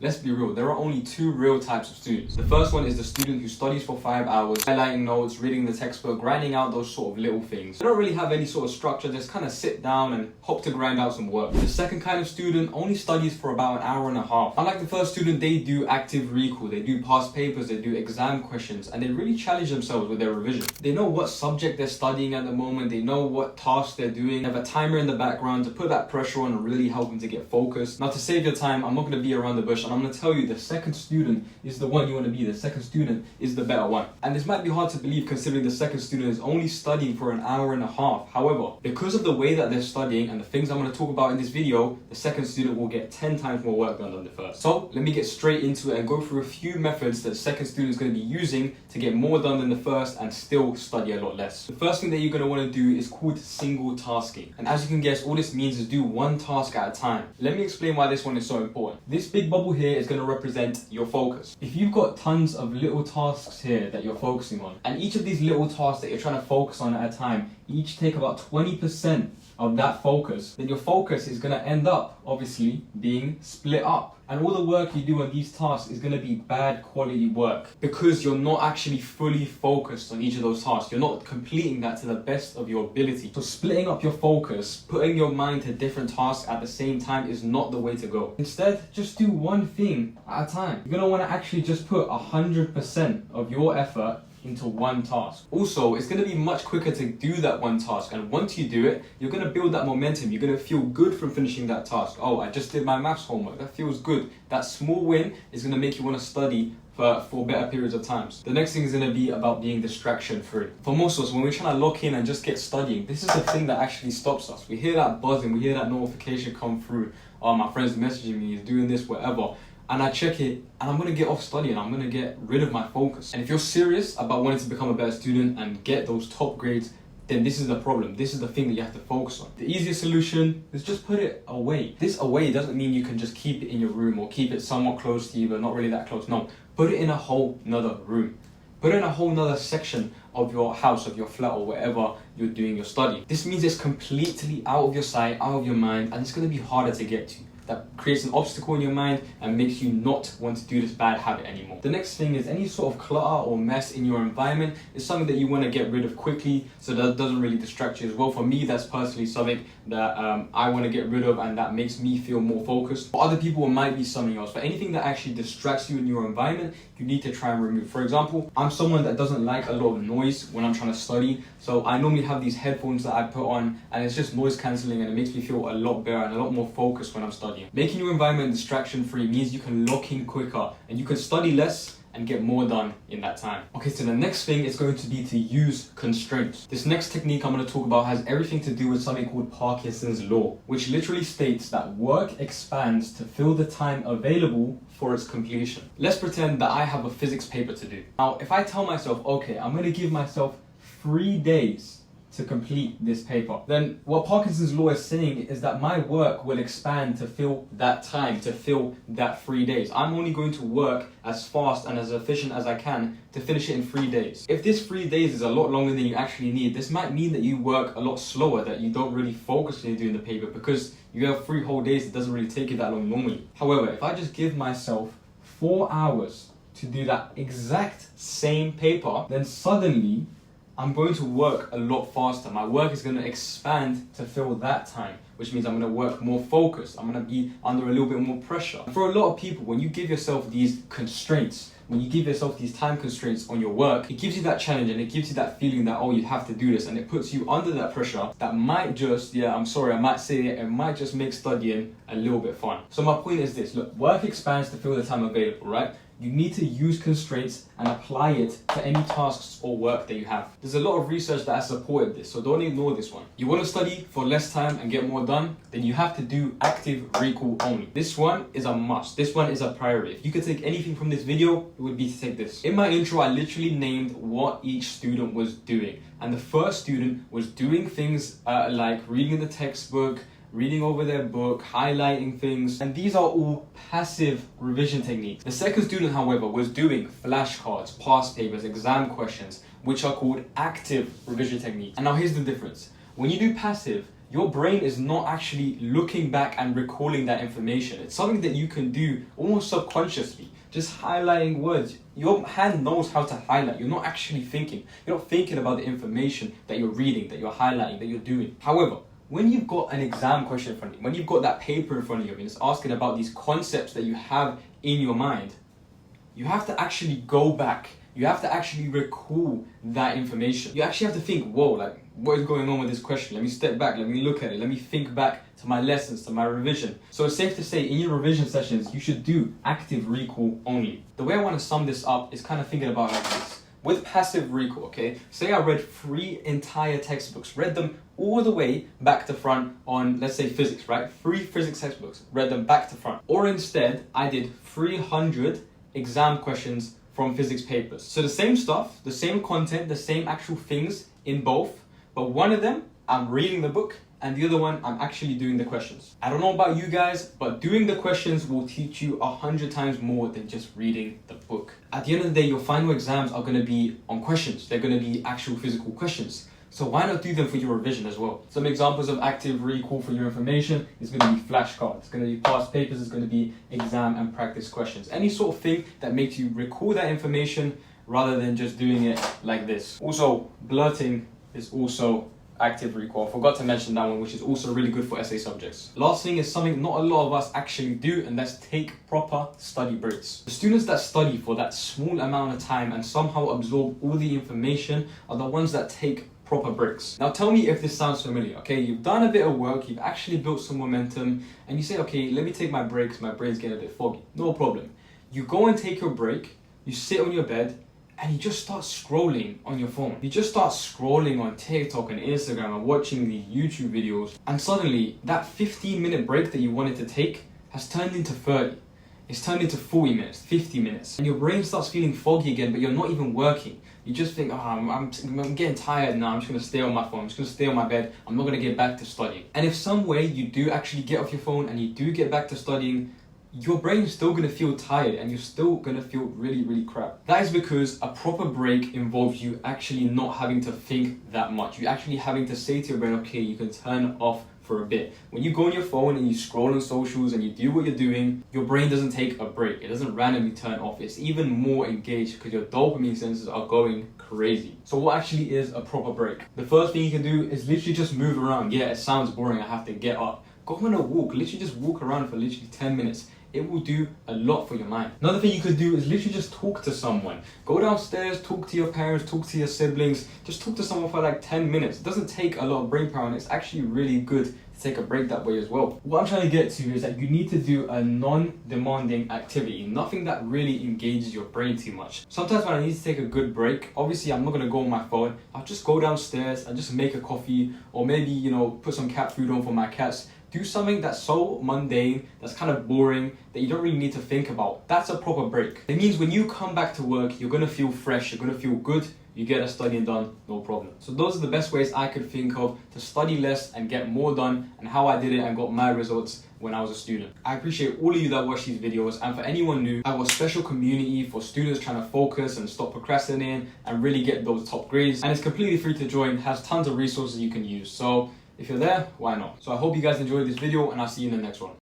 Let's be real, there are only two real types of students. The first one is the student who studies for 5 hours, highlighting notes, reading the textbook, grinding out those sort of little things. They don't really have any sort of structure, just kind of sit down and hope to grind out some work. The second kind of student only studies for about an hour and a half. Unlike the first student, they do active recall, they do past papers, they do exam questions, and they really challenge themselves with their revision. They know what subject they're studying at the moment, they know what tasks they're doing, they have a timer in the background to put that pressure on and really help them to get focused. Now, to save your time, I'm not going to be around the bush, and I'm going to tell you the second student is the one you want to be. The second student is the better one. And this might be hard to believe considering the second student is only studying for an hour and a half. However, because of the way that they're studying and the things I'm going to talk about in this video, the second student will get 10 times more work done than the first. So let me get straight into it and go through a few methods that the second student is going to be using to get more done than the first and still study a lot less. The first thing that you're going to want to do is called single tasking. And as you can guess, all this means is do one task at a time. Let me explain why this one is so important. This big bubble here is going to represent your focus. If you've got tons of little tasks here that you're focusing on, and each of these little tasks that you're trying to focus on at a time, each take about 20% of that focus, then your focus is going to end up, obviously, being split up. And all the work you do on these tasks is going to be bad quality work because you're not actually fully focused on each of those tasks. You're not completing that to the best of your ability. So splitting up your focus, putting your mind to different tasks at the same time is not the way to go. Instead, just do one thing at a time. You're going to want to actually just put 100% of your effort into one task. Also, it's going to be much quicker to do that one task, and once you do it, you're going to build that momentum. You're going to feel good from finishing that task. Oh, I just did my maths homework. That feels good. That small win is going to make you want to study for better periods of times. The next thing is going to be about being distraction free. For most of us, when we're trying to lock in and just get studying, this is the thing that actually stops us. We hear that buzzing, we hear that notification come through. Oh, my friend's messaging me, he's doing this, whatever. And I check it, and I'm going to get off studying. I'm going to get rid of my focus. And if you're serious about wanting to become a better student and get those top grades, then this is the problem. This is the thing that you have to focus on. The easiest solution is just put it away. This away doesn't mean you can just keep it in your room or keep it somewhat close to you, but not really that close. No, put it in a whole nother room. Put it in a whole nother section of your house, of your flat, or wherever you're doing your study. This means it's completely out of your sight, out of your mind, and it's going to be harder to get to. That creates an obstacle in your mind and makes you not want to do this bad habit anymore. The next thing is any sort of clutter or mess in your environment is something that you want to get rid of quickly so that doesn't really distract you as well. For me, that's personally something that I want to get rid of and that makes me feel more focused. For other people, it might be something else. But anything that actually distracts you in your environment, you need to try and remove. For example, I'm someone that doesn't like a lot of noise when I'm trying to study. So I normally have these headphones that I put on and it's just noise cancelling and it makes me feel a lot better and a lot more focused when I'm studying. Making your environment distraction free means you can lock in quicker and you can study less and get more done in that time. Okay, so the next thing is going to be to use constraints. This next technique I'm going to talk about has everything to do with something called Parkinson's law, which literally states that work expands to fill the time available for its completion. Let's pretend that I have a physics paper to do. Now, if I tell myself, okay, I'm going to give myself 3 days to complete this paper, then what Parkinson's law is saying is that my work will expand to fill that time, to fill that 3 days. I'm only going to work as fast and as efficient as I can to finish it in 3 days. If this 3 days is a lot longer than you actually need, this might mean that you work a lot slower, that you don't really focus when you're doing the paper because you have 3 whole days. It doesn't really take you that long normally. However, if I just give myself 4 hours to do that exact same paper, then suddenly I'm going to work a lot faster. My work is going to expand to fill that time, which means I'm going to work more focused. I'm going to be under a little bit more pressure. For a lot of people, when you give yourself these constraints, when you give yourself these time constraints on your work, it gives you that challenge and it gives you that feeling that, oh, you have to do this, and it puts you under that pressure that might just, I might say it might just make studying a little bit fun. So my point is this, look, work expands to fill the time available, right? You need to use constraints and apply it to any tasks or work that you have. There's a lot of research that has supported this, so don't ignore this one. You want to study for less time and get more done, then you have to do active recall only. This one is a must. This one is a priority. If you could take anything from this video, it would be to take this. In my intro, I literally named what each student was doing. And the first student was doing things like reading the textbook, reading over their book, highlighting things, and these are all passive revision techniques. The second student, however, was doing flashcards, past papers, exam questions, which are called active revision techniques. And now here's the difference. When you do passive, your brain is not actually looking back and recalling that information. It's something that you can do almost subconsciously, just highlighting words. Your hand knows how to highlight. You're not actually thinking. You're not thinking about the information that you're reading, that you're highlighting, that you're doing. However, when you've got an exam question in front of you, when you've got that paper in front of you and it's asking about these concepts that you have in your mind, you have to actually go back. You have to actually recall that information. You actually have to think, whoa, like, what is going on with this question? Let me step back, let me look at it, let me think back to my lessons, to my revision. So it's safe to say in your revision sessions, you should do active recall only. The way I want to sum this up is kind of thinking about it like this. With passive recall, okay, say I read 3 entire textbooks, read them all the way back to front on, let's say, physics, right? 3 physics textbooks, read them back to front. Or instead, I did 300 exam questions from physics papers. So the same stuff, the same content, the same actual things in both, but one of them, I'm reading the book, and the other one, I'm actually doing the questions. I don't know about you guys, but doing the questions will teach you 100 times more than just reading the book. At the end of the day, your final exams are gonna be on questions. They're gonna be actual physical questions. So why not do them for your revision as well? Some examples of active recall for your information is going to be flashcards, it's going to be past papers, it's going to be exam and practice questions. Any sort of thing that makes you recall that information rather than just doing it like this. Also, blurting is also active recall. I forgot to mention that one, which is also really good for essay subjects. Last thing is something not a lot of us actually do, and that's take proper study breaks. The students that study for that small amount of time and somehow absorb all the information are the ones that take proper breaks. Now tell me if this sounds familiar, okay? You've done a bit of work, you've actually built some momentum, and you say, okay, let me take my breaks, my brain's getting a bit foggy. No problem. You go and take your break, you sit on your bed, and you just start scrolling on your phone. You just start scrolling on TikTok and Instagram and watching these YouTube videos, and suddenly that 15-minute break that you wanted to take has turned into 30. It's turned into 40 minutes, 50 minutes, and your brain starts feeling foggy again, but you're not even working. You just think, oh, I'm getting tired now, I'm just gonna stay on my phone, I'm just gonna stay on my bed, I'm not gonna get back to studying. And if some way you do actually get off your phone and you do get back to studying, your brain is still gonna feel tired and you're still gonna feel really, really crap. That is because a proper break involves you actually not having to think that much. You actually having to say to your brain, okay, you can turn off for a bit. When you go on your phone and you scroll on socials and you do what you're doing, your brain doesn't take a break. It doesn't randomly turn off. It's even more engaged because your dopamine sensors are going crazy. So what actually is a proper break? The first thing you can do is literally just move around. Yeah, it sounds boring, I have to get up. Go on a walk, literally just walk around for literally 10 minutes. It will do a lot for your mind. Another thing you could do is literally just talk to someone. Go downstairs, talk to your parents, talk to your siblings. Just talk to someone for like 10 minutes. It doesn't take a lot of brain power and it's actually really good to take a break that way as well. What I'm trying to get to is that you need to do a non-demanding activity. Nothing that really engages your brain too much. Sometimes when I need to take a good break, obviously I'm not gonna go on my phone. I'll just go downstairs and just make a coffee or maybe, you know, put some cat food on for my cats. Do something that's so mundane, that's kind of boring, that you don't really need to think about. That's a proper break. It means when you come back to work, you're gonna feel fresh, you're gonna feel good, you get a studying done, no problem. So those are the best ways I could think of to study less and get more done, and how I did it and got my results when I was a student. I appreciate all of you that watch these videos, and for anyone new, I have a special community for students trying to focus and stop procrastinating and really get those top grades. And it's completely free to join, has tons of resources you can use. So if you're there, why not? So I hope you guys enjoyed this video and I'll see you in the next one.